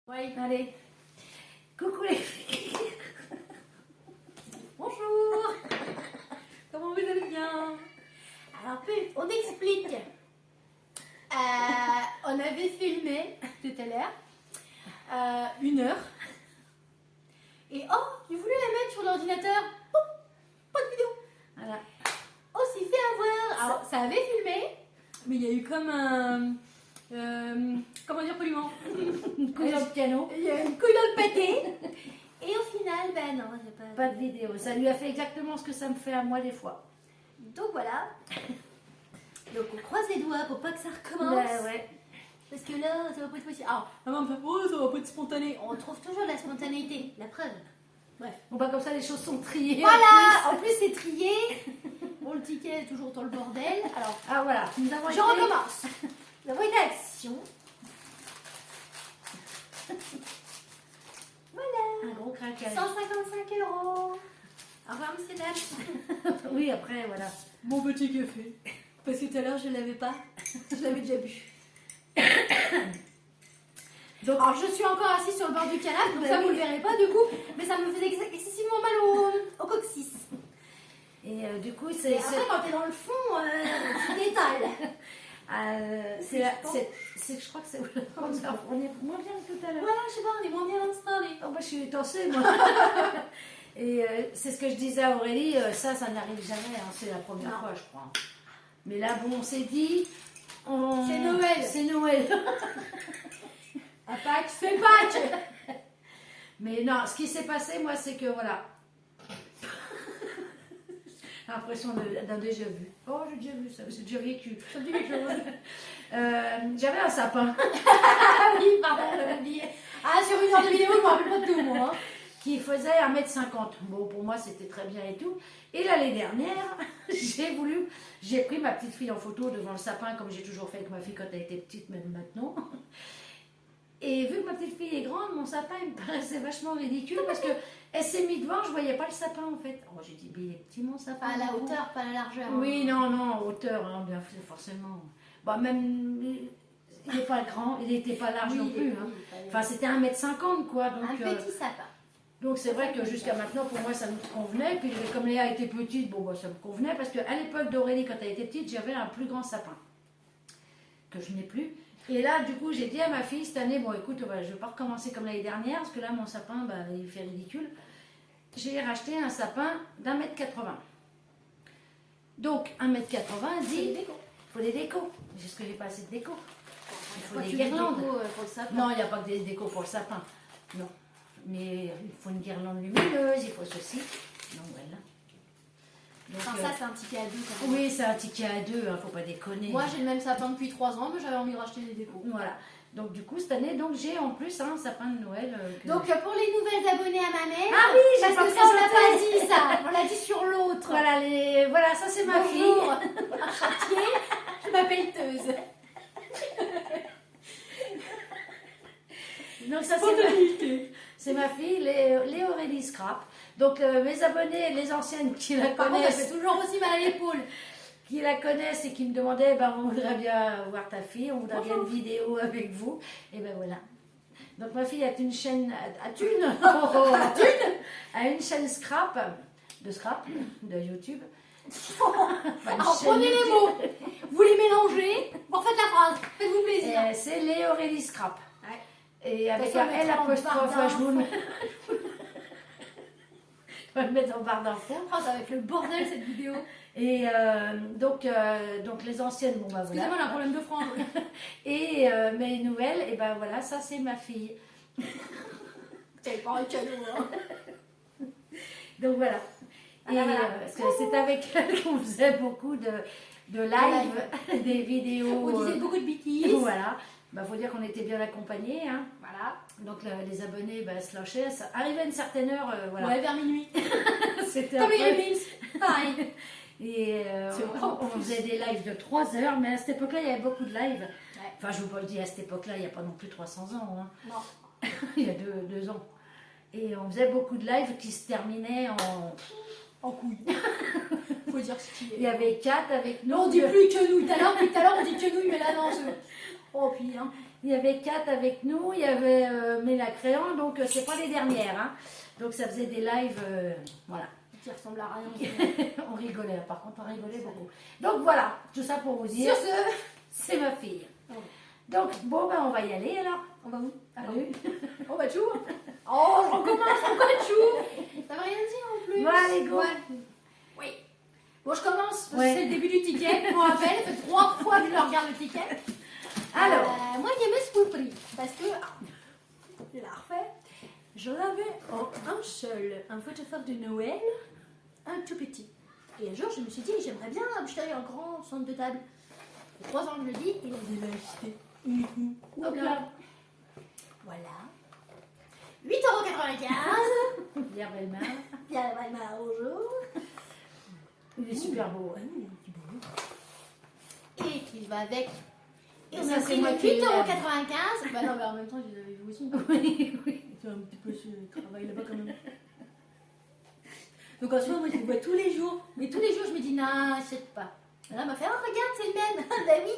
Oui. Allez. Coucou les filles. Bonjour. Comment vous allez bien? Alors, on explique. On avait filmé tout à l'heure 1 heure. Et oh, j'ai voulu la mettre sur l'ordinateur. Oh, pas de vidéo. Voilà. On s'est fait avoir. Alors, ça avait filmé, mais il y a eu comme un. Comment dire poliment? Une couille dans le piano. Il y a une couille dans le pâté. Et au final, ben non, j'ai pas. Pas de vidéo. Ça lui a fait exactement ce que ça me fait à moi des fois. Donc voilà. Donc on croise les doigts pour pas que ça recommence. Bah, ouais. Parce que là, ça va pas être possible. Alors, maman me fait, oh, ça va pas être spontané. On retrouve toujours de la spontanéité, la preuve. Bref. Bon bah comme ça les choses sont triées. Voilà, en plus c'est trié. Bon, le ticket est toujours dans le bordel. Alors, Ah voilà. Nous avons je recommence. Nous avons été action. Voilà. un gros craquage. 155 €. Au revoir, monsieur, dame. Oui après voilà. Mon petit café. Parce que tout à l'heure, je ne l'avais pas. Je l'avais déjà bu. Donc, alors, je suis encore assise sur le bord du canapé, donc Bah ça, oui. vous le verrez pas du coup. Mais ça me faisait excessivement mal au coccyx. Et du coup Et c'est après, quand t'es dans le fond, tu t'étales. je crois que c'est on est moins bien que tout à l'heure. Voilà, je sais pas, on est moins bien installés. Oh, moi je suis tensée moi. Et c'est ce que je disais à Aurélie, ça n'arrive jamais, hein, c'est la première Non. fois je crois. Mais là bon on s'est dit, C'est Noël. C'est Noël. À Pâques, c'est Pâques. Mais non, ce qui s'est passé moi c'est que voilà. L'impression d'un déjà vu. Oh j'ai déjà vu ça, j'ai déjà vécu. Ça me dit quelque chose. J'avais un sapin. Ah oui, pardon, j'avais oublié. Ah, sur 1 heure de vidéo, je me rappelle pas de tout, moi. Hein. Qui faisait 1,50 m. Bon, pour moi, c'était très bien et tout. Et l'année dernière, j'ai pris ma petite fille en photo devant le sapin, comme j'ai toujours fait avec ma fille quand elle était petite, même maintenant. Et vu que ma petite fille est grande, mon sapin, il me paraissait vachement ridicule parce qu'elle s'est mise devant, je voyais pas le sapin en fait. Oh, j'ai dit, mais il est petit mon sapin. Pas à la hauteur, pas à la largeur. Oui, non, non, hauteur, hein, bien forcément. Bah, même, il n'est pas grand, il n'était pas large Oui, non plus. Hein. Enfin, c'était 1,50 m quoi. Donc, un petit sapin. donc c'est vrai que jusqu'à maintenant, pour moi, ça me convenait. Puis comme Léa était petite, bon, bah, ça me convenait. Parce qu'à l'époque d'Aurélie, quand elle était petite, j'avais un plus grand sapin. Que je n'ai plus. Et là, du coup, j'ai dit à ma fille cette année, bon, écoute, bah, je ne vais pas recommencer comme l'année dernière. Parce que là, mon sapin, bah, il fait ridicule. J'ai racheté un sapin d'1,80 m. Donc, 1,80 m dit, il faut des décos. C'est ce que j'ai pas assez de déco. Il faut des guirlandes. Pour le sapin. Non, il n'y a pas que des décos pour le sapin. Non. Mais il faut une guirlande lumineuse, il faut ceci. Donc voilà. Donc, Enfin, ça, c'est un ticket à 2 quand même. oui, c'est un ticket à 2, hein, faut pas déconner. Moi, j'ai le même sapin depuis 3 ans, mais j'avais envie de racheter des décos. Voilà. Donc du coup, cette année, donc j'ai en plus un sapin de Noël. Donc, pour les nouvelles abonnées à ma mère. Ah oui, j'ai parce pas que ça, on l'a présenté. pas dit, ça. On l'a dit sur l'autre. voilà, voilà, ça c'est ma Bonjour. fille. Chartier, je m'appelle Teuse. Donc ça c'est ma fille, Aurélie Scrap. Donc mes abonnés, les anciennes qui la Par contre, elle connaissent. fait toujours aussi mal à l'épaule. Qui la connaissent et qui me demandaient, ben, on voudrait bien voir ta fille, on voudrait bien Bonjour. une vidéo avec vous. Et ben voilà. Donc ma fille a une chaîne, a une chaîne scrap, de YouTube. Enfin, une Alors, chaîne prenez les YouTube. mots. Vous les mélangez. Bon, faites la phrase. Faites-vous plaisir. Et c'est Aurélie Scrap. Ouais. Et avec façon, un on L mettra en apostrophe, barre je vous le mets. Je vais le mettre en barre d'infos. Oh, ça va être le bordel cette vidéo. Et donc les anciennes, bon bah voilà. Excusez-moi, j'ai un problème de frange. Et mes nouvelles, et ben voilà, ça c'est ma fille. C'est pas un cadeau, hein. Donc voilà. Voilà, Et voilà. parce que c'est avec elle qu'on faisait beaucoup de live, des vidéos. On disait beaucoup de bêtises. Voilà. Bah, faut dire qu'on était bien accompagnés. Hein. Voilà. Donc les abonnés se lâchaient. Ça arrivait à une certaine heure, voilà. Ouais, vers minuit. C'était Comme les après. Gremlins. Pareil. Et C'est vrai, en on plus. faisait des lives de 3 heures, mais à cette époque-là, il y avait beaucoup de lives. Ouais. Enfin, je vous le dis, à cette époque-là, il n'y a pas non plus 300 ans. Hein. Non. Il y a deux ans. Et on faisait beaucoup de lives qui se terminaient En couille. Faut dire ce qu'il Il est. y avait 4 avec nous. Non, on dit plus quenouille. Tout à l'heure, on dit quenouille, mais là, non. Oh, puis, hein. Il y avait Kat avec nous, il y avait Méla Créant, donc c'est pas les dernières. Hein. Donc ça faisait des lives, voilà. Qui ressemble à rien. On rigolait, par contre on rigolait beaucoup. Donc voilà, tout ça pour vous dire, Sur ce, c'est ma fille. Oh. Donc bon, ben on va y aller alors. on va où? Allez. On va tchou. Oh, je recommence, on va tchou. Ça va rien dire en plus. Bon, allez, go. Ouais. Oui. Bon, je commence, parce que Ouais. c'est le début du ticket. Pour rappel, ça fait 3 fois que je regarde le ticket. Alors, moi, il y avait ce prix. Parce que, je la refais. J'en avais un seul, un photographe de Noël, un tout petit. Et un jour, je me suis dit, j'aimerais bien acheter un grand centre de table. Il y a 3 ans que je le dis, et on devait acheter. Hop là. Voilà. 8,95 €. Pierre Bellemare, Bien, vraiment, bonjour. il est super beau. Ah oui, il est beau. Et qui va avec. Et Ça, on a c'est pris moi le qui l'aime. 8,95 €. Bah non, mais en même temps, je les avais vus aussi. Oui, oui. C'est un petit peu ce travail là-bas quand même. Donc en soi, moi je les vois tous les jours. Mais tous les jours, je me dis, non, achète pas. Et là, elle m'a fait, oh, regarde, c'est le même. Bah oui.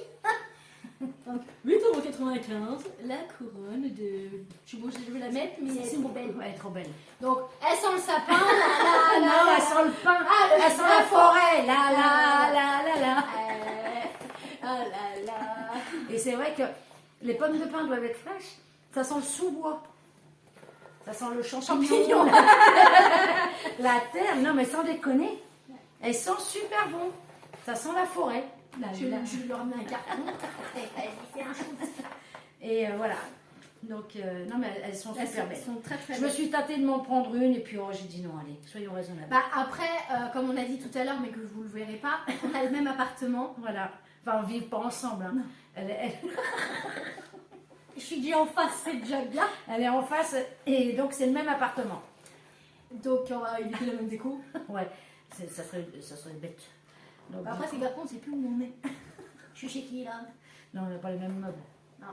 Donc, 8,95 €, la couronne de. Je sais pas si je vais la mettre, mais elle est trop belle. Elle est trop belle. Donc, elle sent le sapin, là, là, Non, là. elle sent le pain, Ah, le elle sent la forêt, là, là, là. Oh là là. Et c'est vrai que les pommes de pin doivent être fraîches. Ça sent le sous-bois. Ça sent le champignon, la terre. Non, mais sans déconner, elles sentent super bon. Ça sent la forêt. Là, Je là. lui remets un carton. Elle fait un shoot. Et voilà. Donc, non, mais elles sont super belles. Elles sont très très Je me belles. suis tâtée de m'en prendre une et puis j'ai dit non, allez, soyons raisonnables. Bah après, comme on a dit tout à l'heure, mais que vous ne le verrez pas, on a le même appartement. Voilà. Enfin, on ne vit pas ensemble. Hein. Je suis dit en face, c'est déjà bien. Elle est en face et donc c'est le même appartement. Donc on va éviter la même déco. Ouais, ça serait bête. Donc, Bah, après, c'est qu'après, on ne sait plus où on est. Je suis chez qui là? non, on n'a pas les mêmes meubles. Non.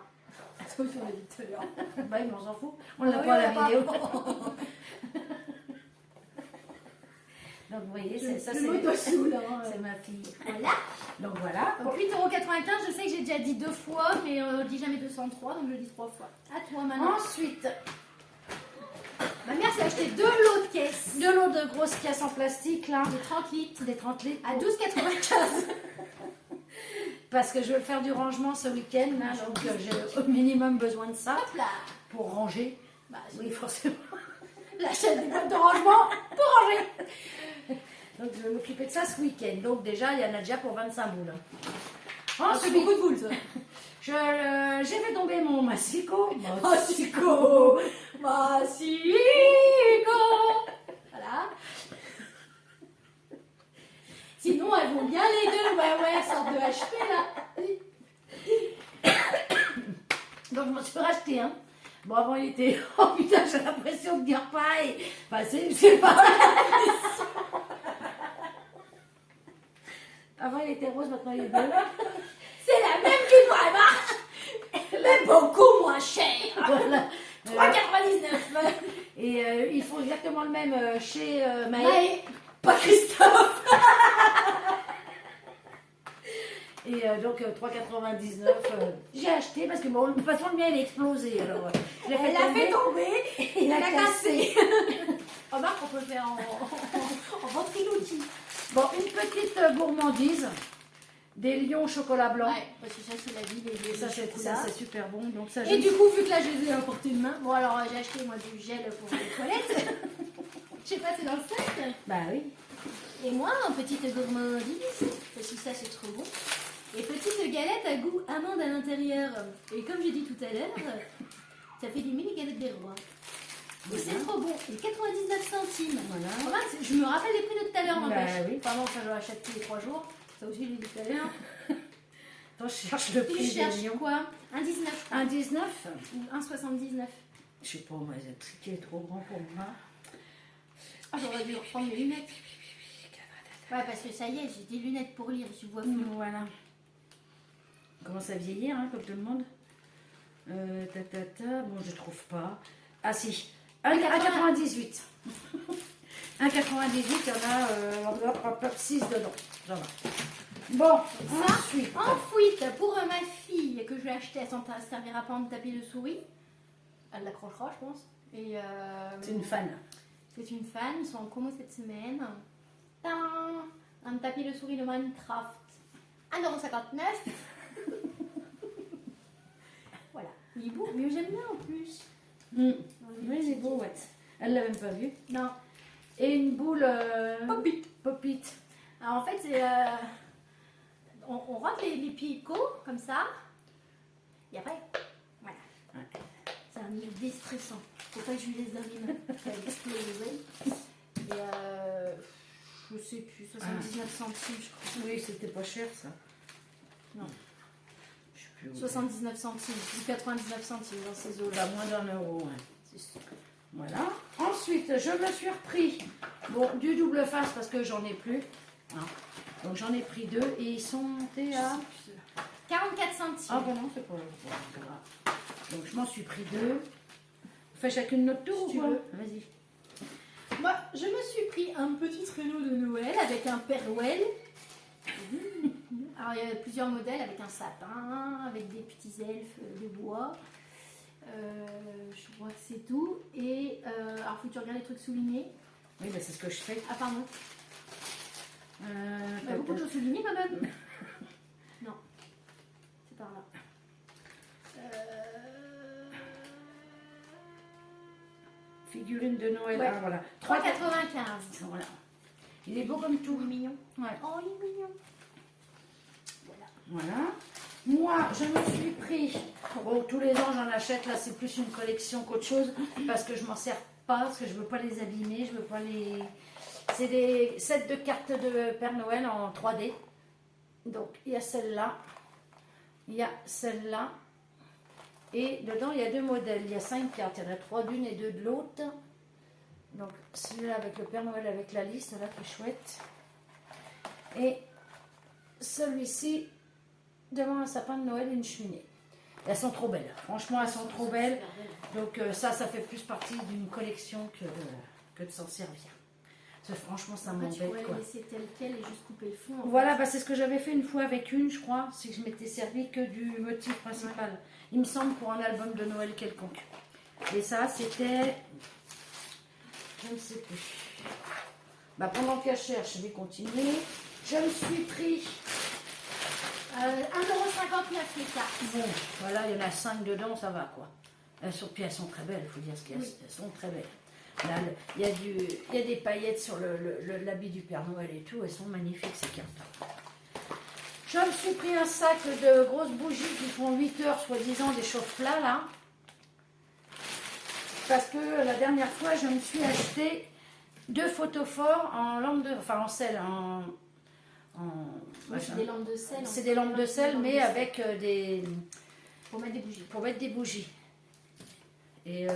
C'est comme si on l'a dit tout à l'heure. Bah, mais on s'en fout. On l'a Ah oui, pas à on la l'a pas. vidéo. Donc vous voyez, ça Je c'est m'auto-soule, hein. c'est ma fille. Voilà. Donc voilà. Donc 8,95 €, je sais que j'ai déjà dit 2 fois, mais on dit jamais 203, donc je le dis 3 fois. À toi maintenant. Ensuite, Ma mère s'est acheté 2 lots de caisses. de l'eau de grosses caisses en plastique là, De 30 litres. des 30 litres. À 12,95 €. Parce que je veux faire du rangement ce week-end là, donc j'ai au minimum besoin de ça Hop là. pour ranger. Bah, Oui, forcément. J'achète des boîtes de rangement pour ranger. Donc je vais m'occuper de ça ce week-end. Donc déjà, il y en a déjà pour 25 boules. Ah, c'est Ensuite, beaucoup de boules, ça. j'ai fait tomber mon massico. Massico. Massico. Voilà. Sinon, elles vont bien les deux. Ouais, sorte de HP là. Donc je m'en suis racheté un. Bon, avant il était. Oh putain, j'ai l'impression de dire pareil. Enfin, c'est pas. Avant il était rose, maintenant il est bleu. C'est la même qu'une vraie marque, mais beaucoup moins cher. Voilà. 3,99 €. Et ils font exactement le même chez Maë. Mais pas Christophe. Et donc 3,99 j'ai acheté parce que bon, de toute façon le mien il a explosé. Alors je l'ai Elle l'a fait tomber et et il a elle a cassé. cassé. Remarque, on peut le faire en ventriloquie. Bon, une petite gourmandise. Des lions au chocolat blanc. Ouais, parce que ça c'est la vie, les Ça c'est super bon. Donc ça, Et du coup, vu que là je les ai à portée de main, bon alors j'ai acheté moi du gel pour les toilettes. Je sais pas, c'est dans le sac. bah oui. Et moi, en petite gourmandise, parce que ça c'est trop bon. Et petite galette à goût amande à l'intérieur. Et comme j'ai dit tout à l'heure, ça fait des mini galettes des rois. Et c'est trop bon. Et 99 centimes. Voilà. Remarque, je me rappelle les prix de tout à l'heure, Bah n'empêche. oui. Pardon, ça je l'achète tous les 3 jours. Ça aussi, je l'ai dit tout à l'heure. Attends, je cherche le Tu prix des cherches lions. quoi? 1,19 Un 19. ou 1,79. Je sais pas, moi, le prix qui est trop grand pour moi. Ah, j'aurais dû reprendre mes lunettes. Ouais, parce que ça y est, j'ai des lunettes pour lire, je vois flou. Voilà. On commence à vieillir, hein, comme tout le monde. Bon, je trouve pas. Ah si, 1,98. 1,98, il y en a 6 dedans. J'en ai. Bon, Ça, ensuite. ensuite, pour ma fille, que je je l'ai acheté, elle s'en servira pas en tapis de souris. Elle l'accrochera, je pense. Et C'est une fan. c'est une fan, ils sont en promo cette semaine. Tadam, un tapis de souris de Minecraft. 1,59 €. Voilà. Il est beau, mais j'aime bien en plus. Oui, il est beau, ouais. Elle l'a même pas vu. Non. Et une boule Pop-it. Pop-it. Alors en fait, c'est. On rentre les picots comme ça. Et après, voilà. Ouais. C'est un niveau déstressant. Faut pas que je lui laisse d'arriver. Elle va exploser. Et je sais plus, 79 centimes, je crois. Oui, c'était pas cher ça. Non. Je sais plus où. 79 centimes, ou 99 centimes dans ces eaux-là. Là, moins d'1 €. Ouais. C'est sûr. Voilà. Ensuite, je me suis repris du double face parce que j'en ai plus. Hein. Donc j'en ai pris 2 et ils sont montés à. 44 centimes. Ah, bah non, c'est pas grave. Donc je m'en suis pris 2. On fait chacune notre tour Si ou tu quoi? veux. Vas-y. Moi, je me suis pris un petit traîneau de Noël avec un Père Noël. Alors, il y a plusieurs modèles avec un sapin, avec des petits elfes de bois. Je crois que c'est tout. Et alors, faut que tu regardes les trucs soulignés. Oui, bah, c'est ce que je fais. Ah, pardon. Beaucoup de choses soulignées quand même. Non. C'est par là. Figurine de Noël. Ouais. Ah, voilà. 3,95. Voilà. Il est beau comme tout. Il est mignon. Ouais. Oh, il est mignon. Voilà. Voilà. Moi, je me suis pris. Bon, tous les ans, j'en achète. Là, c'est plus une collection qu'autre chose parce que je m'en sers pas, parce que je veux pas les abîmer. Je veux pas les. C'est des sets de cartes de Père Noël en 3D. Donc, il y a celle-là. Il y a celle-là. Et dedans, il y a 2 modèles. Il y a 5 cartes. Il y en a 3 d'une et 2 de l'autre. Donc, celui-là avec le Père Noël avec la liste, là, qui est chouette. Et celui-ci, devant un sapin de Noël et une cheminée. Elles sont trop belles. Franchement, elles sont trop belles. Donc, ça fait plus partie d'une collection que de s'en servir. Parce que franchement, ça Après, tu m'embête, pourrais quoi. les laisser tel quel et juste couper le fond. En Voilà, bah, c'est ce que j'avais fait une fois avec une, je crois. C'est que je m'étais servi que du motif principal. Ouais. Il me semble pour un album de Noël quelconque. Et ça, c'était... Je ne sais plus. Bah, pendant qu'elle cherche, je vais continuer. Je me suis pris... 1,59 € les cartes. Bon, voilà, il y en a 5 dedans, ça va, quoi. Puis elles sont très belles, il faut dire ce qu'il y a. Oui. Elles sont très belles. Là, il y a des paillettes sur l'habit du Père Noël et tout. Elles sont magnifiques, ces cartes. Je me suis pris un sac de grosses bougies qui font 8 heures, soi-disant, des chauffe-plats, là. Parce que la dernière fois, je me suis acheté 2 photophores en lampe de... Enfin, en sel, Oui, c'est des lampes de sel. c'est des lampes de sel, mais avec des... Pour mettre des bougies. Pour mettre des bougies. Et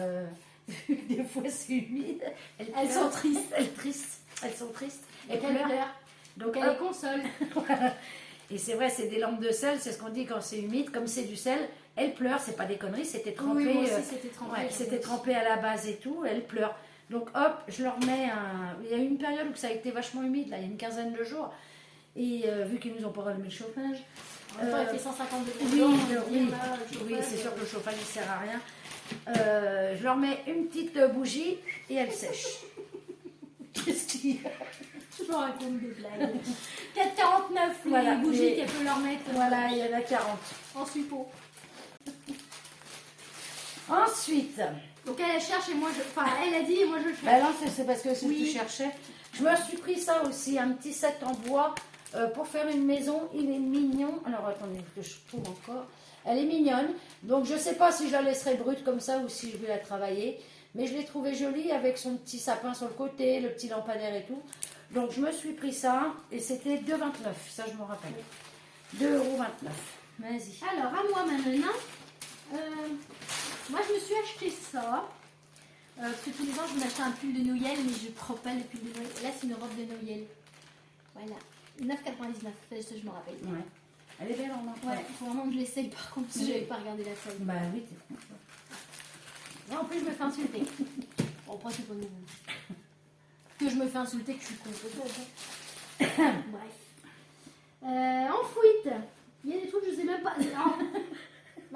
des fois, c'est humide. Elles sont tristes. Elles sont tristes. Et Elles qu'elles pleurent. pleurent. Donc, Elle hop. les console. Voilà. Et c'est vrai, c'est des lampes de sel, c'est ce qu'on dit quand c'est humide. Comme c'est du sel, elles pleurent, c'est pas des conneries, c'était trempé. Oui, moi aussi, c'était trempé. Ouais, c'était trempé à la base et tout, elles pleurent. Donc hop, je leur mets un... Il y a eu une période où ça a été vachement humide, là, il y a une quinzaine de jours. Et vu qu'ils nous ont pas rallumé le chauffage... En même temps, il fait 150 degrés. Oui, dehors, oui, là, le oui, chauffage, c'est sûr que le chauffage ne sert à rien. Je leur mets une petite bougie et elles sèchent. Qu'est-ce qu'il y a? Je me raconte des blagues. 4,49 Voilà, les bougies mais- qu'elle peut leur mettre Voilà, il y en a 40. en suppôt. Ensuite, Donc elle cherche et moi je. Enfin, elle a dit et moi je cherche. bah non, c'est parce que c'est ce que Oui. tu cherchais. Je me suis pris ça aussi, un petit set en bois pour faire une maison. Il est mignon. Alors attendez que je trouve encore. Elle est mignonne. Donc je sais pas si je la laisserai brute comme ça ou si je vais la travailler. Mais je l'ai trouvée jolie avec son petit sapin sur le côté, le petit lampadaire et tout. Donc je me suis pris ça et c'était 2,29 €. Ça je me rappelle. 2,29 €. Vas-y. Alors à moi maintenant. Moi je me suis acheté ça. Parce que tous les ans je m'achète un pull de Noël, mais je prends pas le pull de Noël. Là c'est une robe de Noël. Voilà. 9,99, ça je me rappelle. Ouais. Elle est belle en main. Ouais, il faut vraiment que je l'essaye par contre, si Oui. j'avais pas regardé la taille. Bah oui, t'es franchement. Et en plus je me fais insulter. Bon, après c'est pas nouveau. Que je me fais insulter, que je suis con peut-être. Bref. En fuite, il y a des trucs je sais même pas.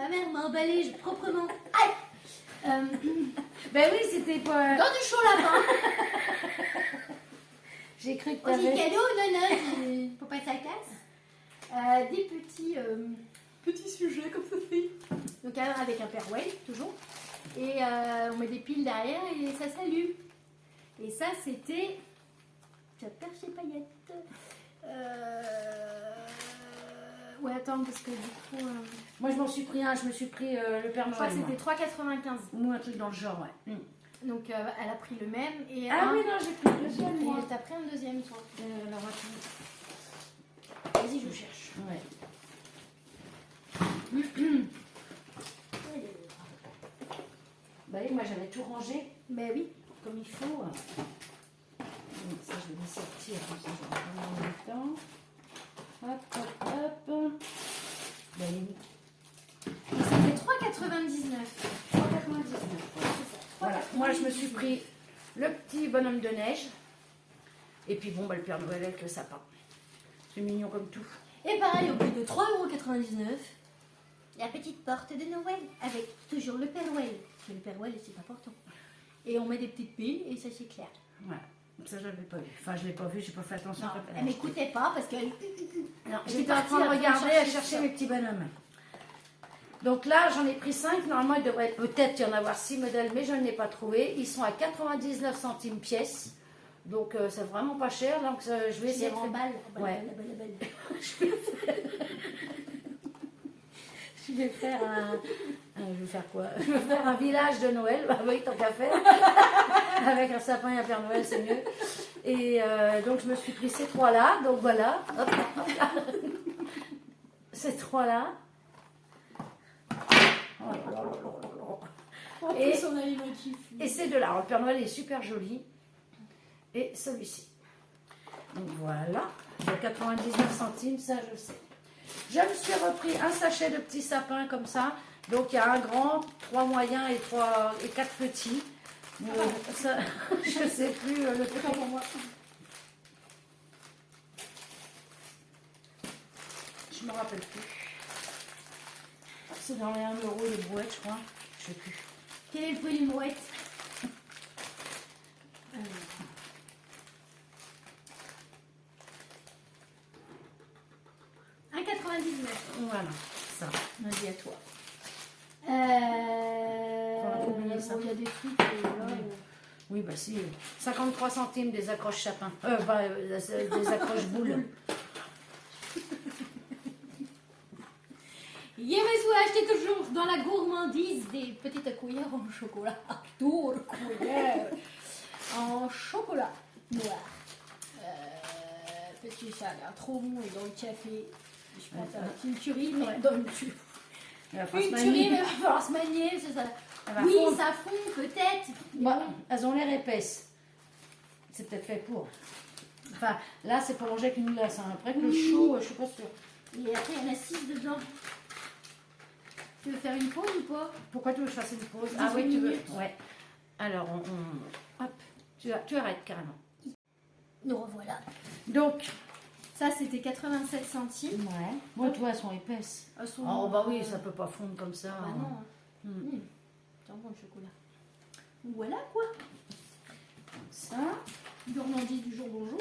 Ma mère m'a emballé proprement. Ben oui, c'était pas. Dans du chaud lapin. J'ai cru que Aussi t'avais. cadeau, non, faut pas que ça casse. Des petits sujets comme ceci. Donc avec un perwell, toujours. Et on met des piles derrière et ça s'allume. Et ça, c'était... Ça perche les paillettes. Ouais, attends, parce que du coup... Moi, je m'en suis pris un, je me suis pris le Père Je crois Noël. que c'était 3,95. Ou un truc dans le genre, ouais. Donc elle a pris le même. Et Ah oui, non, j'ai pris le deuxième, Et moi. t'as pris un deuxième, toi. Alors, attends. Vas-y, je cherche. Ouais. Bah oui, moi, j'avais tout rangé Ben oui. comme il faut. Donc, ça, je vais les sortir, comme ça, je vais en prendre en même temps. Hop, hop, hop. Ben oui. Et ça fait 3,99. 3,99. Voilà, moi je me suis pris le petit bonhomme de neige et puis bon, bah, le Père Noël avec le sapin. C'est mignon comme tout. Et pareil, au prix de 3,99€, la petite porte de Noël avec toujours le Père Noël. Parce que le Père Noël, c'est important. Et on met des petites piles et ça s'éclaire. Voilà, ça je l'avais pas vu. Enfin, je l'ai pas vu, j'ai pas fait attention. Non, quand elle a elle acheté. m'écoutait pas parce qu'elle... Non, Elle j'étais était en train de partie regarder, à chercher ça. mes petits bonhommes. Donc là, j'en ai pris 5. Normalement, il devrait peut-être y en avoir 6 modèles, mais je ne l'ai pas trouvé. Ils sont à 99 centimes pièce. Donc, c'est vraiment pas cher. Donc, je vais C'est essayer de en faire... balle. Ouais. Je vais faire un... Je vais faire quoi? Je vais faire un village de Noël. Bah oui, tant qu'à faire. Avec un sapin et un Père Noël, c'est mieux. Et donc, je me suis pris ces 3-là. Donc, voilà. Hop, hop, là. Ces 3-là. Oh là là là là là. En Et- plus, on a les motifs. Et ces deux-là. Alors, le Père Noël est super joli. Et celui-ci. Donc voilà. De 99 centimes, ça je sais. Je me suis repris un sachet de petits sapins comme ça. Donc il y a un grand, 3 moyens et 4 petits. Ça, je sais plus le prix. Pour moi. Je me rappelle plus. C'est dans les 1 euro les brouettes, je crois. Je sais plus. Quel est le prix d'une brouette? Voilà, ça. Vas-y, à toi. Faudra oublier ça. Bon, il y a des trucs là. Oui, bah si. 53 centimes des accroches sapins. Des accroches boules. Je me suis acheté toujours dans la gourmandise des petites cuillères en chocolat. Tour cuillère en chocolat noir. Parce que ça a l'air trop bon et dans le café. Je pense à une tuerie, mais Ouais. dans une tuerie. Il va falloir se Une manier. tuerie, mais il va falloir se manier. C'est ça. Elle va Oui, fondre. ça fond peut-être. mais Bah, bon. elles ont l'air épaisses. C'est peut-être fait pour. Enfin, là, c'est pour manger avec une glace. Hein. Après que le chaud, je suis pas sûre. Et après, il y en a 6 dedans. Tu veux faire une pause ou pas? Pourquoi tu veux que je fasse une pause? 18 Ah oui, tu veux. minutes. Ouais. Alors, hop, tu arrêtes carrément. Nous revoilà. Donc, Ça, c'était 87 centimes. ouais. Bon, toi, elles sont épaisses. Elles sont- Oh, bah oui, ça peut pas fondre comme ça. Bah non. Hmm. C'est un bon le chocolat. Voilà quoi. Ça. Gourmandise du jour bonjour.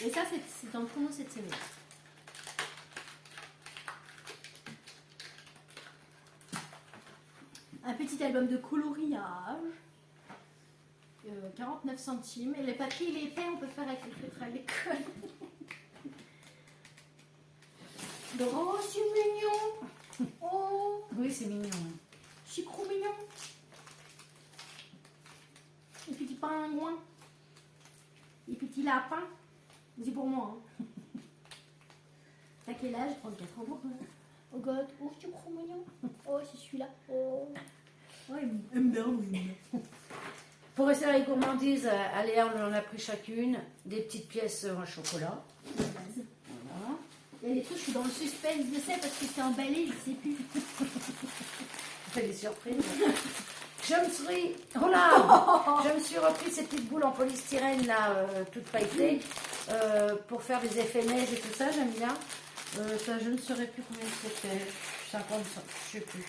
Et ça, c'est en promo cette semaine. Un petit album de coloriage. 49 centimes. Et le papier, il est épais, on peut faire avec les feutres à l'école. Oh, c'est mignon. Oh, Oui, c'est mignon. c'est trop mignon. Les petits pingouins. Les petits lapins. C'est pour moi. Hein. T'as quel âge? 34 ans. Oh god, oh c'est trop mignon. Oh c'est celui-là. Oh. Oh il aime bien, oui. Pour rester dans les gourmandises, Aléa, on en a pris chacune des petites pièces en chocolat. Voilà. Il y a des trucs, je suis dans le suspense de ça parce que c'est emballé, je sais plus. Ça fait des surprises. Je me suis repris ces petites boules en polystyrène là, toutes pailletées, pour faire des effets neige et tout ça, j'aime bien. Ça, je ne saurais plus combien c'était. 50, je sais plus.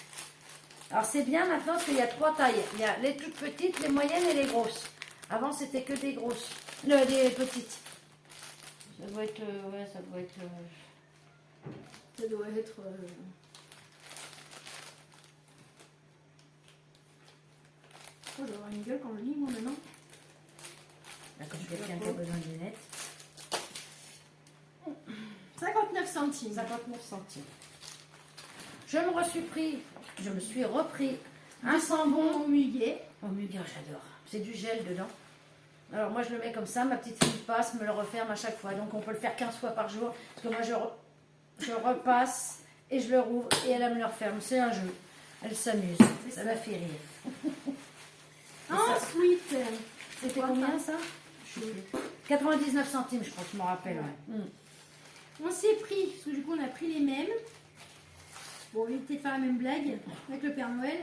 Alors c'est bien maintenant parce qu'il y a 3 tailles. Il y a les toutes petites, les moyennes et les grosses. Avant c'était que des grosses. Des petites. Ça doit être... ouais, ça doit être... Ça doit être... Oh, je vais avoir une gueule quand je lis, moi, maintenant. Là, comme quelqu'un qui a besoin de lunettes. 59 centimes. 59 centimes. Je me suis repris un Un sambon. sambon au muguet. Oh, muguet, j'adore. C'est du gel dedans. Alors moi, je le mets comme ça. Ma petite fille passe, me le referme à chaque fois. Donc on peut le faire 15 fois par jour. Parce que moi, je repasse et je le rouvre et elle me le referme. C'est un jeu. Elle s'amuse. Ça la fait rire. Ensuite, C'était combien ça? 99 centimes, je crois que je me rappelle. Ouais. on s'est pris, parce que du coup on a pris les mêmes. Bon, évitez de faire la même blague avec le Père Noël.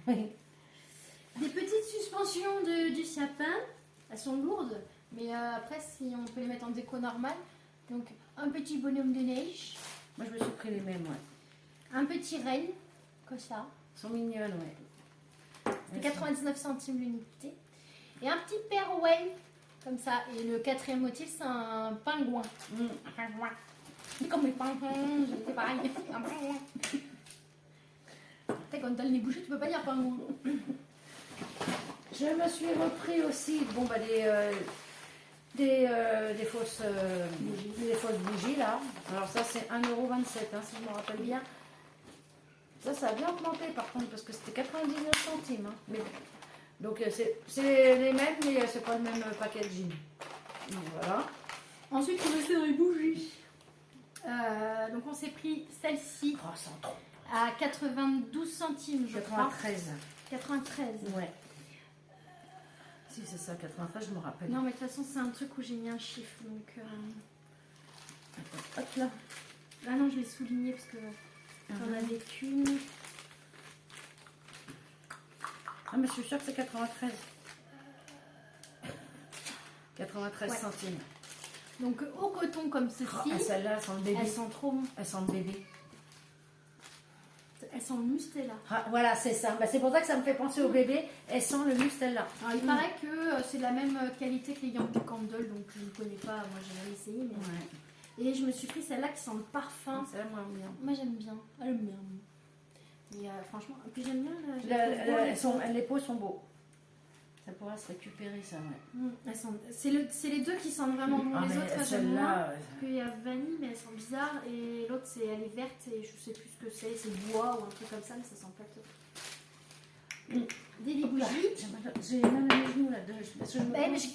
Oui. Des petites suspensions du sapin. Elles sont lourdes, mais après si on peut les mettre en déco normale. Donc un petit bonhomme de neige, Moi, je me suis pris les mêmes, ouais. un petit renne, comme ça. Elles sont mignonnes, ouais. C'est 99 centimes l'unité. Et un petit Père Noël, comme ça. Et le quatrième motif, c'est un pingouin. Un pingouin. Comme les pingouins, c'est pareil. Un pingouin. Après, quand t'as le nez bouché, tu peux pas dire pingouin. Je me suis repris aussi bon, bah, des fausses bougies là. Alors ça c'est 1,27 € hein, si je me rappelle bien. Ça a bien augmenté par contre parce que c'était 99 centimes. Hein. Mais, donc c'est les mêmes mais c'est pas le même packaging. Donc voilà. Ensuite, on va faire les bougies. Donc on s'est pris celle-ci Oh, sans trop. à 92 centimes, je crois. 93. 93. Ouais. Si c'est ça, 93, je me rappelle. Non, mais de toute façon, c'est un truc où j'ai mis un chiffre. Donc, Hop là. ah non, je l'ai souligné parce que j'en avais qu'une. Ah, mais je suis sûre que c'est 93. 93 Ouais. centimes. Donc au coton comme ceci, Ah, celle-là, elles sent le bébé. elles sont trop bonnes. Elles sentent le bébé. Elles sont Mustela. Ah, voilà, c'est ça. Bah, c'est pour ça que ça me fait penser au bébé. Elles sentent le Mustela. Alors, il paraît que c'est de la même qualité que les Yankee Candle, donc je ne connais pas, moi j'ai jamais essayé. Mais... Ouais. Et je me suis pris celle-là qui sent le parfum. C'est la moins bien. Moi j'aime bien. Elle aime bien. Mais franchement, et puis j'aime bien. Les peaux sont beaux. Ça pourra se récupérer, ça, ouais. C'est les deux qui sentent vraiment bon. Ah, Les mais autres, j'aime celle-là, moins. Parce qu'il y a vanille, mais elles sont bizarres. Et l'autre, elle est verte et je sais plus ce que c'est bois ou un truc comme ça, mais ça sent pas top. Des bougies. J'ai mal à mes genoux là-dedans.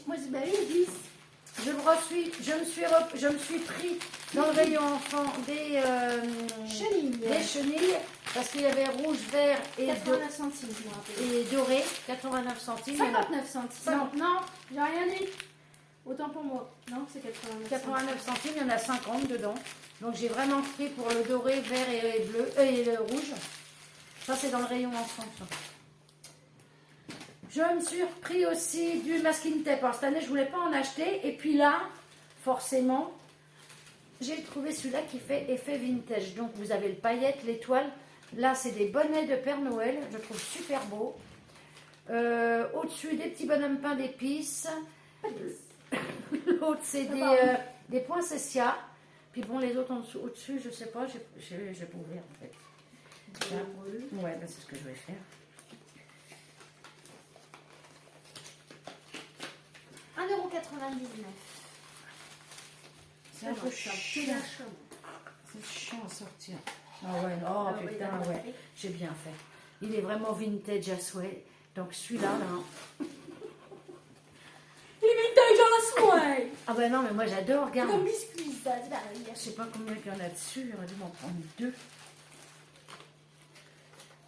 Moi, bah oui, ils glissent. Je me suis pris dans le rayon enfant des chenilles parce qu'il y avait rouge, vert et 89 centimes, je me rappelle. et doré, 89 centimes. 59 centimes. Non, j'ai rien dit. Autant pour moi. Non, c'est 89 centimes, il y en a 50 dedans. Donc j'ai vraiment pris pour le doré, vert et bleu et le rouge. Ça c'est dans le rayon enfant. Ça. Je me suis pris aussi du masking tape. Alors cette année, je ne voulais pas en acheter. Et puis là, forcément, j'ai trouvé celui-là qui fait effet vintage. Donc vous avez le paillette, l'étoile. Là, c'est des bonnets de Père Noël. Je trouve super beau. Au-dessus, des petits bonhommes peints d'épices. L'autre, c'est des poinsettias. Puis bon, les autres en dessous, au-dessus, je sais pas. J'ai pas ouvert en fait. Là. Ouais, ben, c'est ce que je vais faire. 1,99 €. C'est un peu chiant. C'est chiant à sortir. Ah ouais, oh putain, ouais. J'ai bien fait. Il est vraiment vintage à souhait. Donc celui-là, là. Il est vintage à la souhait. Ah ben non, mais moi j'adore, regarde. Comme biscuit, ça, c'est pareil. Je sais pas combien il y en a dessus. J'aurais dû m'en prendre 2.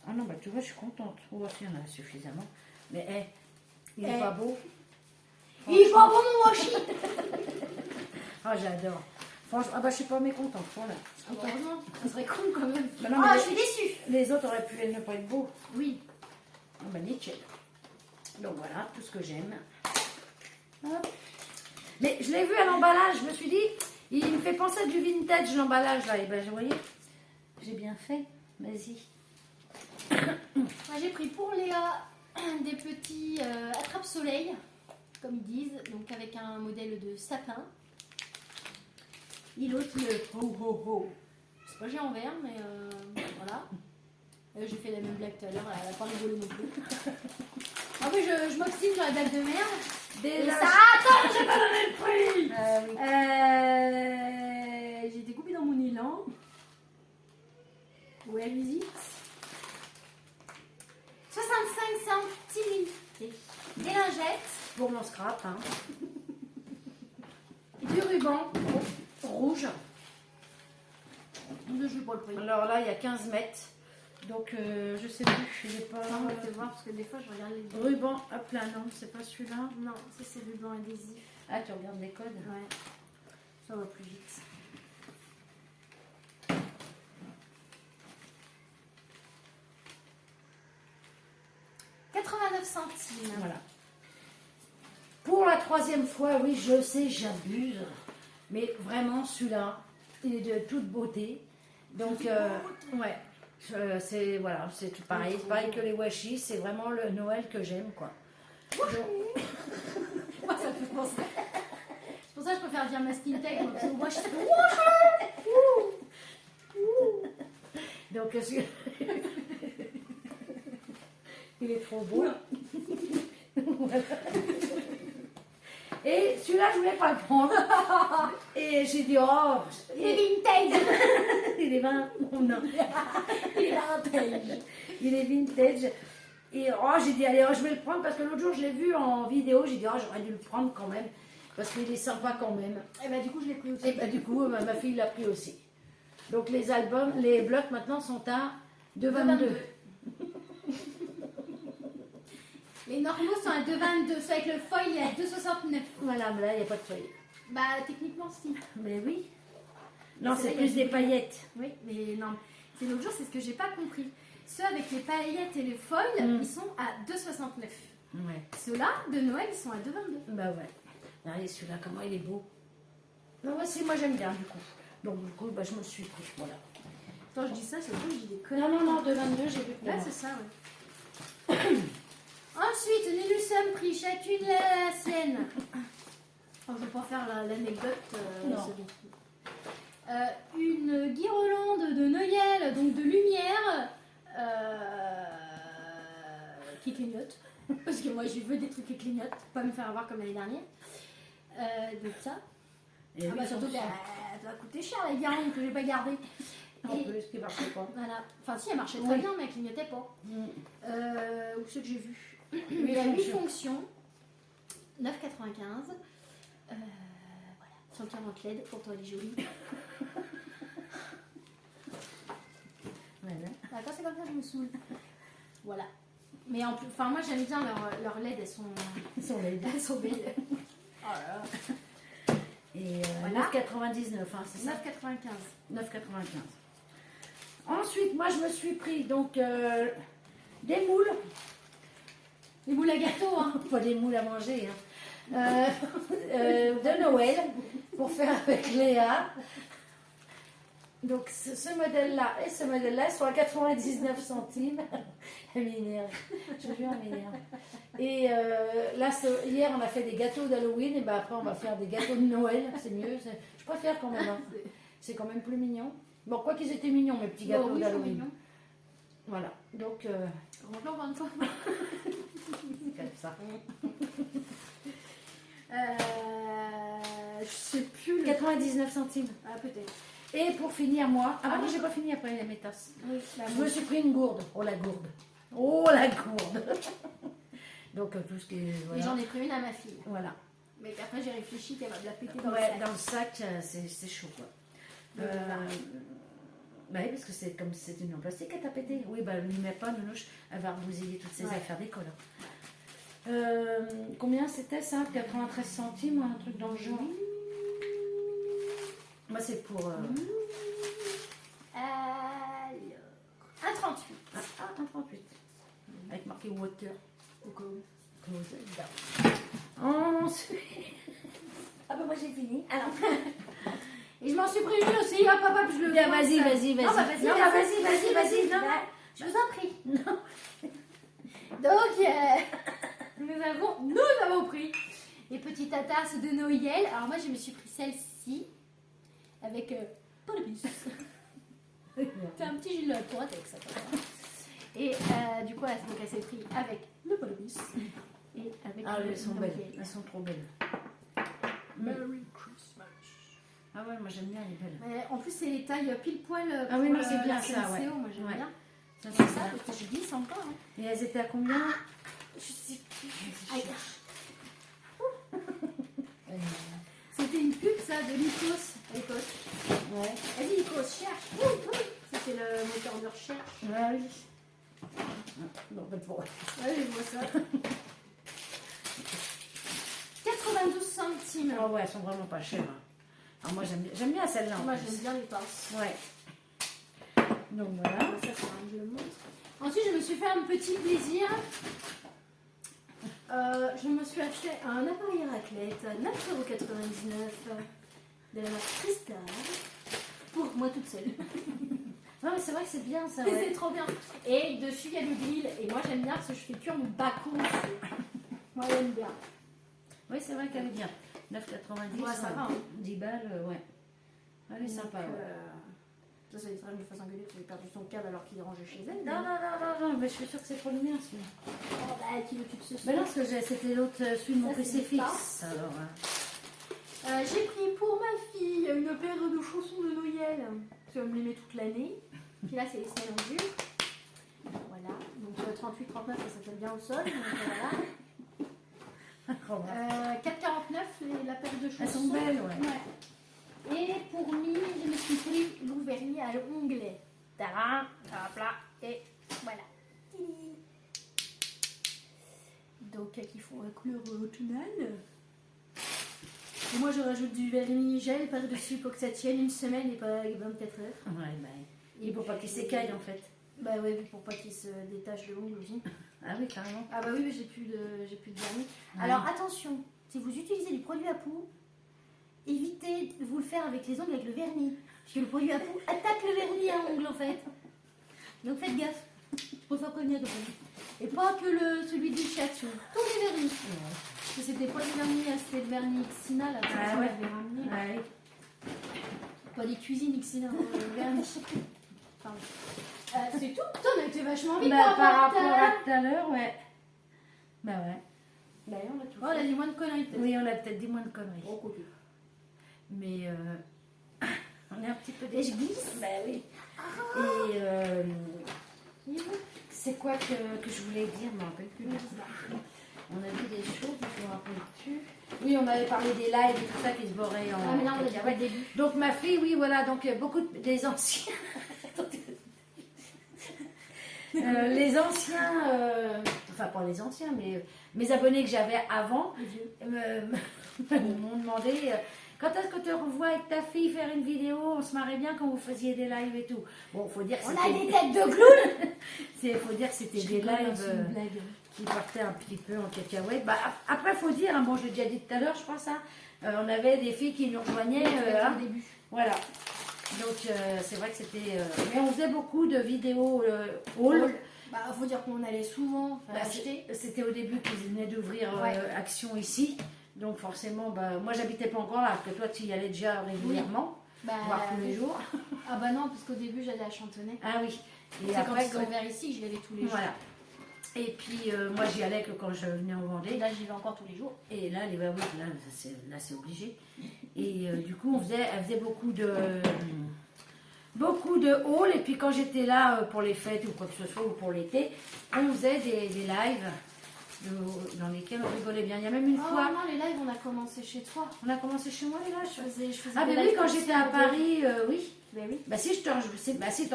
Ah non, bah tu vois, je suis contente. Oh, il y en a suffisamment. Mais il est pas beau. Il est pas bon, mon washi. Ah, j'adore. Franchement, ah bah je suis pas mécontente. Voilà. Heureusement, ça serait con quand même. Bah non, Ah, mais je suis déçue. Les autres auraient pu ne pas être beaux. Oui. Ah bah nickel. Donc voilà, tout ce que j'aime. Hop. Mais je l'ai vu à l'emballage, je me suis dit, Il me fait penser à du vintage, l'emballage là. Et ben, vous voyez, j'ai bien fait. Vas-y. Moi, j'ai pris pour Léa des petits attrape-soleil, comme ils disent, donc avec un modèle de sapin. Et l'autre, le ho ho ho. C'est pas géant vert, mais voilà. J'ai fait la même blague tout à l'heure, elle a pas rigolé non plus. Ah oui, je m'obstine sur la blague de merde. Et ça, attends, j'ai pas donné le prix. Oui. J'ai été coupée dans mon élan. Ouais, visite. 65 centimes. Des lingettes. Pour mon scrap. Hein. Et du ruban rouge. Je sais pas le prix. Alors là, il y a 15 mètres. Donc, je sais plus. Je n'ai pas. On va te voir parce que des fois je regarde les Ruban, hop là, non, c'est pas celui-là. Non, ça c'est ruban adhésif. Ah, tu regardes les codes. Ouais. Ça va plus vite. « 89 centimes. » Voilà. Pour la 3e fois, oui, je sais, j'abuse. Mais vraiment, celui-là, il est de toute beauté. Donc, ouais. C'est voilà, c'est tout pareil. C'est pareil que les washi. C'est vraiment le Noël que j'aime, quoi. Moi, ça me fait penser. C'est pour ça que je préfère dire masking tech. Parce que moi, je fais Donc, il est trop beau. Voilà. Et celui-là, je voulais pas le prendre. Et j'ai dit, oh, il est vintage. il est 20. Non. Il est vintage. Il est vintage. Et oh, j'ai dit, allez, oh, je vais le prendre parce que l'autre jour, je l'ai vu en vidéo. J'ai dit, oh, j'aurais dû le prendre quand même. Parce qu'il est sympa quand même. Et bah, du coup, je l'ai pris aussi. Et bah, du coup, ma fille l'a pris aussi. Donc, les albums, les blocs maintenant sont à 2,22. Les normaux sont à 2,22. Ceux avec le foil, il est à 2,69. Voilà, mais là, il n'y a pas de feuilles. Bah, techniquement, si. Mais oui. Non, C'est c'est vrai, plus il y a des paillettes. Oui, mais non. C'est l'autre jour, c'est ce que j'ai pas compris. Ceux avec les paillettes et les foils, ils sont à 2,69. Ouais. Ceux-là, de Noël, ils sont à 2,22. Bah ouais. Regardez celui-là, comment il est beau. Non, moi j'aime bien du coup. Donc du coup, bah, je me le suis pris. Voilà. Quand je dis ça, c'est vrai que j'ai des conneries. Non, 2,22, j'ai vu. Là, c'est ça, ouais. Ensuite, nous nous sommes pris chacune la sienne. Oh, je vais pas faire l'anecdote. Non. Une guirlande de Noël, donc de lumière, qui clignote. Parce que moi, je veux des trucs qui clignotent, pas me faire avoir comme l'année dernière. Donc ça. Et Ah bah, surtout qu'elle va coûter cher, la guirlande que j'ai pas gardée. en plus, qui marchait pas. Voilà. Enfin, si, elle marchait très bien, mais elle clignotait pas. Mm. Ou ce que j'ai vu. Il a 8 fonctions. 9,95. Voilà. 140 LED pour toi, elle est jolie. Voilà. Quand c'est comme ça, je me saoule. Voilà. Mais en plus, enfin, moi j'aime bien leurs LED, elles sont belles. Elles sont belles. Oh là là. Et Voilà. 9,99, hein, c'est ça 9,95. 9,95. Ensuite, moi je me suis pris donc des moules. Les moules à gâteau, hein. Pas des moules à manger, hein. De Noël pour faire avec Léa. Donc ce modèle-là et ce modèle-là sont à 99 centimes. Elle m'énerve. Je veux bien m'énerve. Et là, hier, on a fait des gâteaux d'Halloween. Et ben après, on va faire des gâteaux de Noël. C'est mieux. Je préfère quand même. Hein. C'est quand même plus mignon. Bon, quoi qu'ils étaient mignons, mes petits gâteaux d'Halloween. Voilà. Donc, Bonjour, bonne fois. c'est comme ça. Je sais plus. 99 centimes. Ah, peut-être. Et pour finir, moi. Ah, j'ai pas fini après les tasses. Oui, Je me suis pris une gourde. Oh, la gourde. Oh, la gourde. Donc, tout ce qui est. Voilà. Et j'en ai pris une à ma fille. Voilà. Mais après, j'ai réfléchi qu'elle va me la péter dans Ouais, le sac. dans le sac, c'est chaud, quoi. Bah oui, parce que c'est comme si c'était une en plastique qu'elle t'a pété. Oui, bah, ne lui mets pas, Nounouche. Elle va bousiller toutes ses affaires d'école. Combien c'était ça 93 centimes ou un truc dans le genre. Moi, c'est pour. Alors, 1,38. Ah, 1,38. Avec marqué water. Ensuite. Ah, bah, moi, j'ai fini. Alors. Et je m'en suis pris une aussi, hop, hop, hop, je le Bien, vois, vas-y, ça. vas-y, vas-y. Non, bah, vas-y, Non, bah, vas-y. Non, Bah, je vous en prie. Donc, nous avons pris les petites tasses de Noël. Alors moi, je me suis pris celle-ci avec Polybus. C'est un petit gilet pour avec ça. Et du coup, elle s'est pris avec le Polybus. Et avec Ah, le elles sont Noël. belles. Elles sont trop belles. Merry Christmas. Ah ouais, moi j'aime bien les belles. En plus, c'est les tailles pile poil. Ah oui, pour non, c'est bien la ça, ouais. CNCO, moi j'aime Ouais. bien. Ça, C'est c'est ça, ça. parce que je glisse encore. Hein. Et elles étaient à combien? Je sais plus. Aïe. Ouais. C'était une pub ça de Lycos à l'époque. Vas-y Lycos, cherche. C'était le moteur de recherche. Ah oui. Non, pas pour. Ouais, je vois ça. 92 centimes. Ah ouais, elles sont vraiment pas chères. Alors moi j'aime bien celle-là. en Moi plus. j'aime bien les pinces. Ouais. Donc voilà. Ça, c'est un je le montre. Ensuite, je me suis fait un petit plaisir. Je me suis acheté un appareil à raclette à 9,99 € de la marque Cristal pour moi toute seule. Non mais c'est vrai que c'est bien ça. C'est Ouais. trop bien. Et dessus, il y a le grill. Et moi, j'aime bien parce que je fais cuire mon bacon dessus. Moi, j'aime bien. Oui, c'est vrai qu'elle est bien. 9,90 Ouais, ça va, hein. 10 balles, ouais. Elle est sympa. Donc, Ouais. ça éviterait que je me fasse engueuler parce qu'il a perdu son câble alors qu'il est rangé chez elle. Non, mais je suis sûre que c'est trop le mien celui-là. Oh, bah, qui l'occupe ce soir. Mais non, parce que c'était l'autre, celui de mon Ça, PC c'est fixe. Alors, J'ai pris pour ma fille une paire de chaussons de Noël. Parce qu'elle me les met toute l'année. Puis là, c'est les semelles en dur. Voilà. Donc 38-39, ça s'appelle bien au sol. Donc voilà. 4,49 la paire de chaussons. Elles sont belles, ouais. Et pour lui, je me suis pris l'ouvernis à l'onglet. Tadam, hop là, et voilà. Donc, qui font la couleur automnale. Et moi, je rajoute du vernis gel par-dessus pour que ça tienne une semaine et pas 24 heures. Ouais, bah, et pour pas qu'il s'écaille en fait. Bah ouais, pour pas qu'il se détache de l'ongle aussi. Ah oui, carrément. Ah bah oui, mais j'ai plus de vernis. Ouais. Alors attention, si vous utilisez du produit à poux, évitez de vous le faire avec les ongles avec le vernis. Parce que le produit à poux attaque le vernis à ongles en fait. Donc faites gaffe. Je préfère prévenir de vous. Et pas que celui du chat, sur tous les vernis. Parce que c'était pas le vernis, c'était le vernis Xina là. Ah on ouais. l'avait ramené. Ouais. Pas des cuisines Xina, hein, le vernis. Pardon. C'est tout. Putain, on a été vachement vite Bah, par rapport rapport à tout à l'heure, ouais. Bah ouais. D'ailleurs, on a tout. Oh, on a dit moins de conneries peut-être. Oui, on a peut-être dit moins de conneries. Oh, côté. Mais on est un petit peu Et je glisse. Bah oui. Et c'est quoi que je voulais dire, je ne me rappelle plus. On a vu des choses, je ne me rappelle plus. Oui, on avait parlé des lives et tout ça qui se boraient en. Ah, mais là, on a déjà pas le début. Donc ma fille, oui, voilà, donc beaucoup des anciens. Les anciens, enfin pas les anciens, mais mes abonnés que j'avais avant m'ont demandé quand est-ce que tu te revois avec ta fille faire une vidéo, on se marrait bien quand vous faisiez des lives et tout. Bon, faut dire que On a des têtes de clown. faut dire que c'était des lives qui partaient un petit peu en cacahuète. Bah, après, faut dire, hein, bon, je l'ai déjà dit tout à l'heure, je crois ça, on avait des filles qui nous rejoignaient au début. voilà. Donc c'est vrai que c'était. Mais on faisait beaucoup de vidéos haul. Bah, faut dire qu'on allait souvent acheter. C'était au début qu'ils venaient d'ouvrir Ouais. Action ici. Donc forcément, bah, moi j'habitais pas encore là, parce que toi tu y allais déjà régulièrement, Bah, voire tous les jours. Ah bah non, parce qu'au début j'allais à Chantonnay. Ah oui. Et après, quand ils ont ouvert ici, j'y allais tous les jours. Voilà. Et puis moi j'y allais que quand je venais en Vendée. Et là, j'y vais encore tous les jours. Et là, oui, là c'est obligé. Et du coup, elle faisait beaucoup de haul. Et puis quand j'étais là pour les fêtes ou quoi que ce soit, ou pour l'été, on faisait des lives dans lesquels on rigolait bien. Il y a même une fois. Non, les lives, on a commencé chez toi. On a commencé chez moi les lives. Je faisais Ah, des mais oui, lives quand aussi j'étais à au Paris, oui. début. Mais oui. Bah si, t'en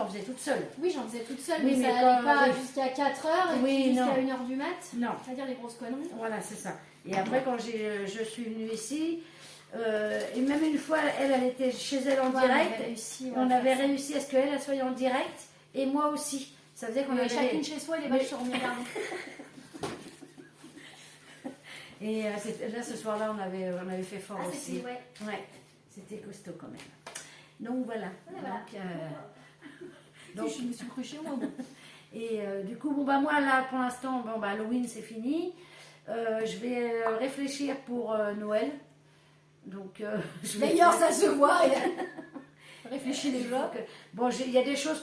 faisais toute seule. Oui, j'en faisais toute seule, Oui, mais mais ça quand- allait pas oui. jusqu'à 4h et Oui, puis jusqu'à non. 1h du mat. Non. C'est-à-dire les grosses conneries. Voilà, c'est ça. Et après, quand je suis venue ici, et même une fois, elle était chez elle en direct. On avait réussi à ce qu'elle soit en direct, et moi aussi. Ça faisait qu'on On avait avait chacune chez soi, les vaches se regardaient. Et là, ce soir-là, on avait fait fort aussi. Ouais. Ouais, c'était costaud quand même. Donc voilà. Voilà. Donc, Je me suis couchée moi. et du coup, bon, bah, moi, là, pour l'instant, bon, bah, Halloween, c'est fini. Je vais réfléchir pour Noël. Donc, je vais D'ailleurs, faire- ça se voit. Réfléchis déjà. Bon, il y a des choses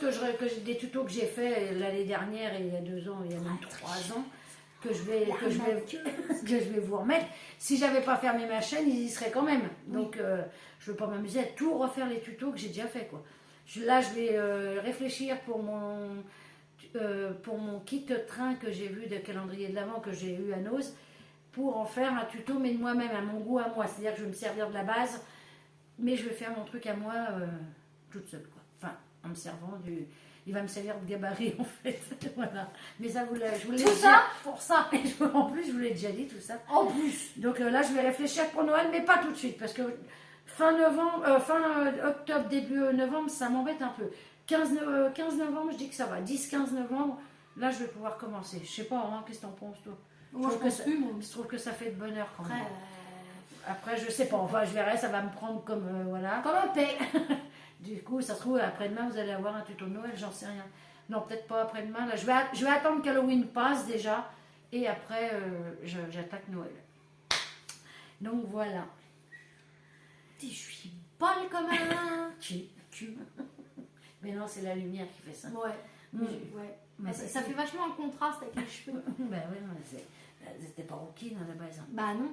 des tutos que j'ai fait l'année dernière et il y a 2 ans, il y a même 3 ans, que je vais vous remettre. Si j'avais pas fermé ma chaîne, ils y seraient quand même. Donc, je ne veux pas m'amuser à tout refaire les tutos que j'ai déjà fait, quoi. Là, je vais réfléchir pour mon kit train que j'ai vu de calendrier de l'Avent que j'ai eu à Nose, pour en faire un tuto, mais de moi-même, à mon goût, à moi. C'est-à-dire que je vais me servir de la base, mais je vais faire mon truc à moi toute seule, quoi. Enfin, en me servant du... Il va me servir de gabarit, en fait. Voilà. Mais ça, je vous l'ai Tout déjà... ça pour ça. En plus, je vous l'ai déjà dit, tout ça. En plus. Donc là, je vais réfléchir pour Noël, mais pas tout de suite, parce que fin octobre, début novembre, ça m'embête un peu. 15 novembre, je dis que ça va. 10-15 novembre, là, je vais pouvoir commencer. Je sais pas, hein, qu'est-ce que t'en penses, toi? Moi, je pense plus, moi. Je trouve que ça fait de bonheur quand même. Après, Après, je sais pas, enfin, je verrai, ça va me prendre comme, voilà. comme un paix. Du coup, ça se trouve, après-demain, vous allez avoir un tuto de Noël, j'en sais rien. Non, peut-être pas après-demain. Là, je vais attendre qu'Halloween passe déjà, et après, j'attaque Noël. Donc, voilà. Je suis bonne comme un... Tu. Mais non, c'est la lumière qui fait ça. Ouais. Mm. Ouais. Mais Ça fait vachement un contraste avec les cheveux. Ben oui, c'était pas rouquine à la base. Hein. Bah non.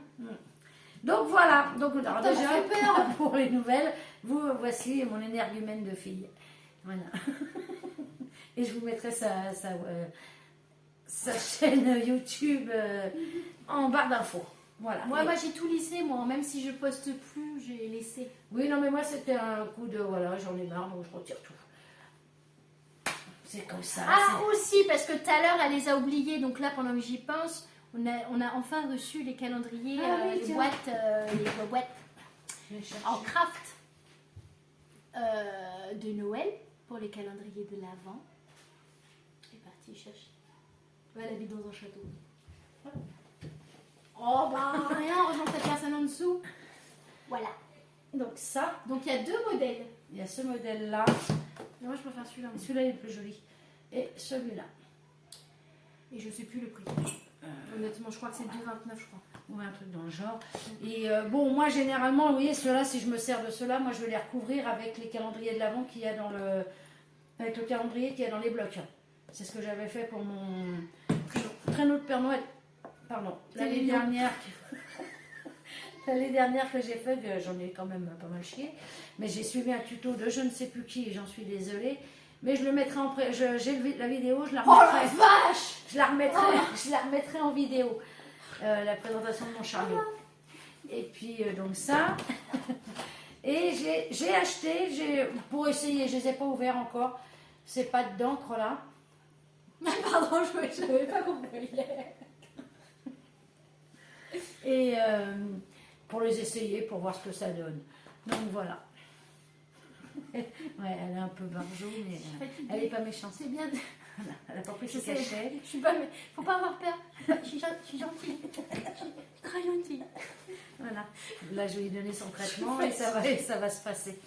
Donc voilà, donc alors Putain, déjà ça fait peur. pour les nouvelles, voici mon énergumène de fille. Voilà. Et je vous mettrai sa chaîne YouTube en barre d'infos. Voilà. Moi j'ai tout laissé, moi. Même si je poste plus, j'ai laissé. Oui, non, mais moi c'était un coup de voilà, j'en ai marre, donc je retire tout. C'est comme ça. Ah, aussi, parce que tout à l'heure, elle les a oubliés. Donc là, pendant que j'y pense, on a enfin reçu les calendriers, Ah oui, les tiens. boîtes Je vais chercher. en craft de Noël pour les calendriers de l'Avent. Elle est partie chercher. Elle habite dans un château. Oh bah rien, heureusement que t'as personne en dessous. Voilà. Donc ça, Donc il y a 2 modèles. il y a ce modèle-là. Mais moi je préfère celui-là. moi. Celui-là il est le plus joli. Et celui-là. Et je sais plus le prix. Honnêtement, je crois que c'est 2,29 je crois. Ouais, un truc dans le genre. Et bon, moi généralement, vous voyez, ceux-là, si je me sers de ceux-là, moi je vais les recouvrir avec les calendriers de l'Avent qu'il y a dans le. Avec le calendrier qu'il y a dans les blocs. C'est ce que j'avais fait pour mon traîneau de Père Noël. Pardon, l'année dernière. L'année dernière que j'ai fait, j'en ai quand même pas mal chié. Mais j'ai suivi un tuto de je ne sais plus qui et j'en suis désolée. Mais je le mettrai en j'ai la vidéo, je la Oh remettrai. la vache! Je la remettrai en vidéo. La présentation de mon chariot. Et puis donc ça. Et j'ai acheté, pour essayer, je ne les ai pas ouverts encore. Ces pâtes d'encre là. Pardon, je n'avais pas compris. Et pour les essayer, pour voir ce que ça donne. Donc voilà. Ouais, elle est un peu barjot, mais elle n'est pas méchante. C'est bien. Voilà, elle n'a pas pris Je ses sais, cachets. je suis pas, mais faut pas avoir peur. Je suis gentille. Je suis très gentille. Voilà. Là, je vais lui donner son traitement et ça va se passer.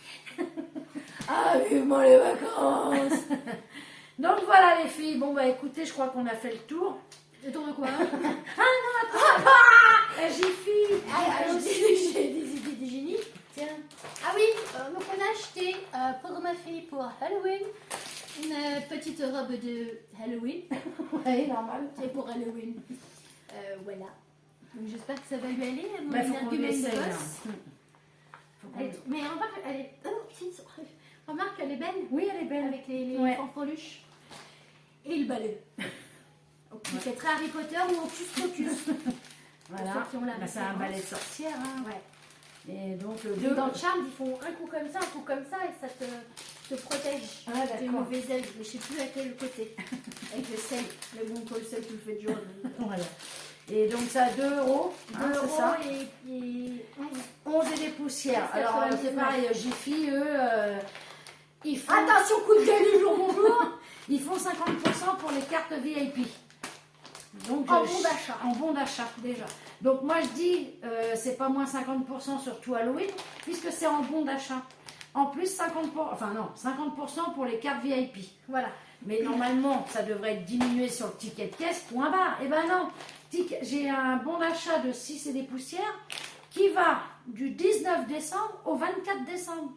Ah, vivement les vacances! Donc voilà les filles. Bon bah écoutez, je crois qu'on a fait le tour. Le tour de quoi? Jiffy. Alors, j'ai des idées de génie. Tiens. Ah oui, donc on a acheté pour ma fille pour Halloween une petite robe de Halloween. Oui, normal. C'est pour Halloween. Voilà. Donc j'espère que ça va lui aller. Mon Bah, faut qu'on lui argument de essaye. boss. Faut qu'on- Mais remarque, elle est. Oh, si, remarque, elle est belle. Oui, elle est belle. Avec les Ouais. fanfreluches. Et le balai. Donc, c'est très Harry Potter ou Hocus Pocus. Voilà. Pour ceux qui ont la Bah, c'est un référence. balai de sorcière. Hein. Ouais. Et donc Et dans le charme, ils font un coup comme ça, un coup comme ça, et ça te protège Ah, des d'accord. mauvais ailes. Mais je sais plus à quel côté. Avec le sel. Mais bon, quand le sel, tu le fais de jaune. Voilà. Et donc ça a 2 euros. 2 hein, c'est ça. euros et 11. 11 et des poussières. Alors c'est 99. pareil, Jiffy, eux, ils font, Attention, coup de gueule du jour, bonjour. ils font 50% pour les cartes VIP. Donc, En bon d'achat. En bon d'achat, déjà. Donc moi je dis, c'est pas moins 50% sur tout Halloween, puisque c'est en bon d'achat. En plus, 50% pour les cartes VIP. Voilà. Mais normalement, ça devrait être diminué sur le ticket de caisse, point barre. Eh ben non, j'ai un bon d'achat de 6 et des poussières qui va du 19 décembre au 24 décembre.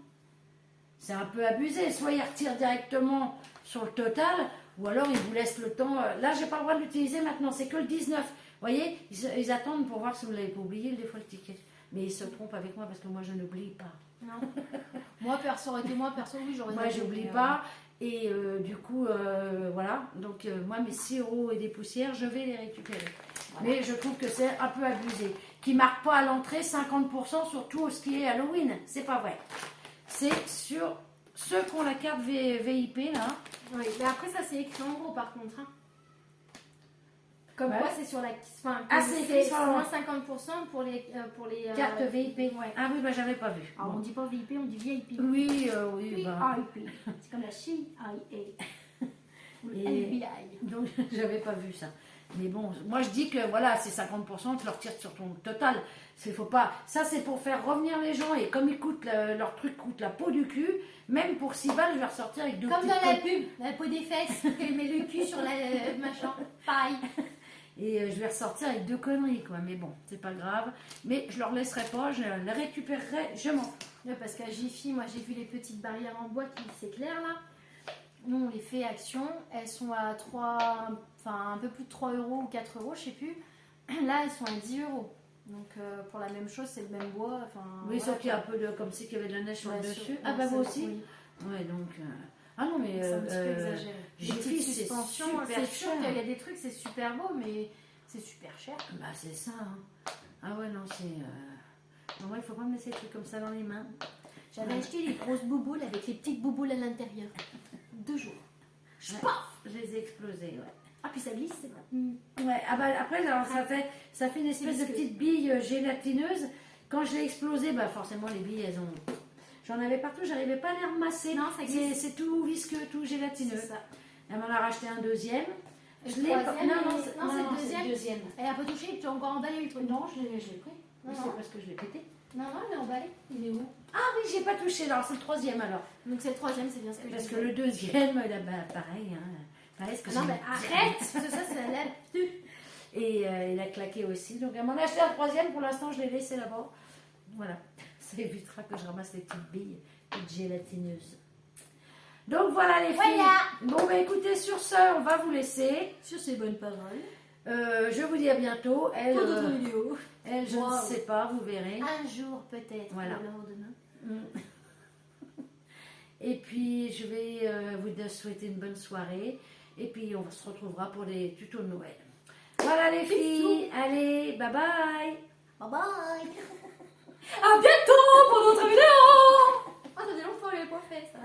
C'est un peu abusé. Soit ils retirent directement sur le total, ou alors ils vous laissent le temps. Là, j'ai pas le droit de l'utiliser maintenant, c'est que le 19. Vous voyez, ils attendent pour voir si vous ne l'avez pas oublié, des fois le ticket. Mais ils se trompent avec moi parce que moi, je n'oublie pas. Non. Moi, perso, oui, j'aurais Moi, j'oublie pas. Et du coup, voilà. Donc, moi, mes 6 euros et des poussières, je vais les récupérer. Voilà. Mais je trouve que c'est un peu abusé. Qui ne marque pas à l'entrée 50% sur tout ce qui est Halloween. C'est pas vrai. C'est sur ceux qui ont la carte VIP, là. Oui, mais après, ça, c'est écrit en gros, par contre. Hein. Comme quoi, c'est sur la. Enfin, c'est moins 50% pour les cartes VIP. Ouais. Ah oui, bah j'avais pas vu. Alors, on dit pas VIP, on dit VIP. Oui, oui. Bah. VIP. C'est comme la CIA. Ou le Et FBI. donc, j'avais pas vu ça. Mais bon, moi je dis que voilà, c'est 50%, tu leur tires sur ton total. Faut pas. Ça, c'est pour faire revenir les gens. Et comme ils coûtent, leur truc coûte la peau du cul, même pour 6 balles, je vais ressortir avec 2 comme dans la pub, la peau des fesses, qu'elle met le cul sur la machin. Pareil. Et je vais ressortir avec 2 conneries, quoi. Mais bon, c'est pas grave. Mais je leur laisserai pas, je les récupérerai, je m'en fous. Ouais, parce qu'à Jiffy, moi j'ai vu les petites barrières en bois qui s'éclairent là. Nous on les fait action, elles sont à 3, enfin un peu plus de 3 euros ou 4 euros, je sais plus. Là elles sont à 10 euros. Donc pour la même chose, c'est le même bois. Oui, sauf qu'il y a un peu de. Comme si qu'il y avait de la neige sur le dessus. Ah, non, bah vous aussi oui. Ouais, donc. Ah non, mais. C'est un petit peu exagéré. J'ai fait suspension, c'est sûr qu'il y a des trucs, c'est super beau, mais c'est super cher. Bah, c'est ça. Hein. Ah ouais, non, c'est. Non, moi, il faut pas me laisser des trucs comme ça dans les mains. J'avais acheté les grosses bouboules avec les petites bouboules à l'intérieur. 2 jours. Paf, je les ai explosées, ouais. Ah, puis ça glisse, c'est vrai. Ouais, ah bah après, alors, ça fait une espèce de petite bille gélatineuse. Quand je l'ai explosé, bah forcément, les billes, elles ont. J'en avais partout, j'arrivais pas à les ramasser. Non, ça glisse. C'est tout visqueux, tout gélatineux. C'est ça. Elle m'en a racheté un deuxième. Je l'ai pas. Non, c'est le deuxième. Elle a pas touché, tu as encore emballé le truc. Non, je l'ai pris. Non, c'est parce que je l'ai pété. Non, elle est emballée. Il est où? Ah oui, j'ai pas touché, alors c'est le troisième alors. Donc c'est le troisième, c'est bien ce que parce que le deuxième, là, bah, pareil. Hein. Pareil, non, mais arrête. Ça, l'a. Et il a claqué aussi. Donc elle m'en a acheté un troisième, pour l'instant je l'ai laissé là-bas. Voilà, ça évitera que je ramasse les petites billes gélatineuses. Donc voilà les filles. Voilà. Bon bah écoutez, sur ce, on va vous laisser. Sur ces bonnes paroles. Je vous dis à bientôt. Pour d'autres vidéos. Elle, je ne sais pas, vous verrez. Un jour peut-être. Voilà. Le lendemain. Et puis je vais vous souhaiter une bonne soirée. Et puis on se retrouvera pour les tutos de Noël. Voilà les filles. Allez, bye bye. Bye bye. À bientôt pour d'autres vidéos. Ah, ça fait longtemps qu'on l'avait pas fait ça.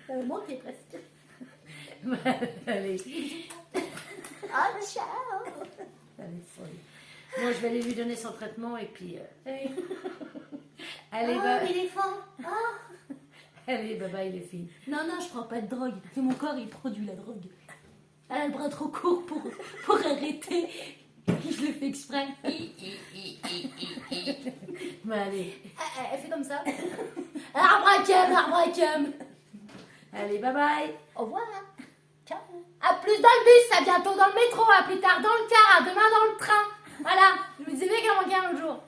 Ça me manquait presque. Allez. Ah, ciao. Allez, folle. Moi, je vais aller lui donner son traitement et puis. Allez, l'éléphant. Allez, bye bye les filles. Non, je prends pas de drogue. C'est mon corps, il produit la drogue. Elle a le bras trop court pour arrêter. Je le fais exprès. Mais allez. Elle fait comme ça. Arbracam. Allez, bye bye. Au revoir. Ciao. À plus dans le bus, à bientôt dans le métro, à plus tard dans le car, à demain dans le train. Voilà, je vous disais bien qu'elle en manquait un autre jour.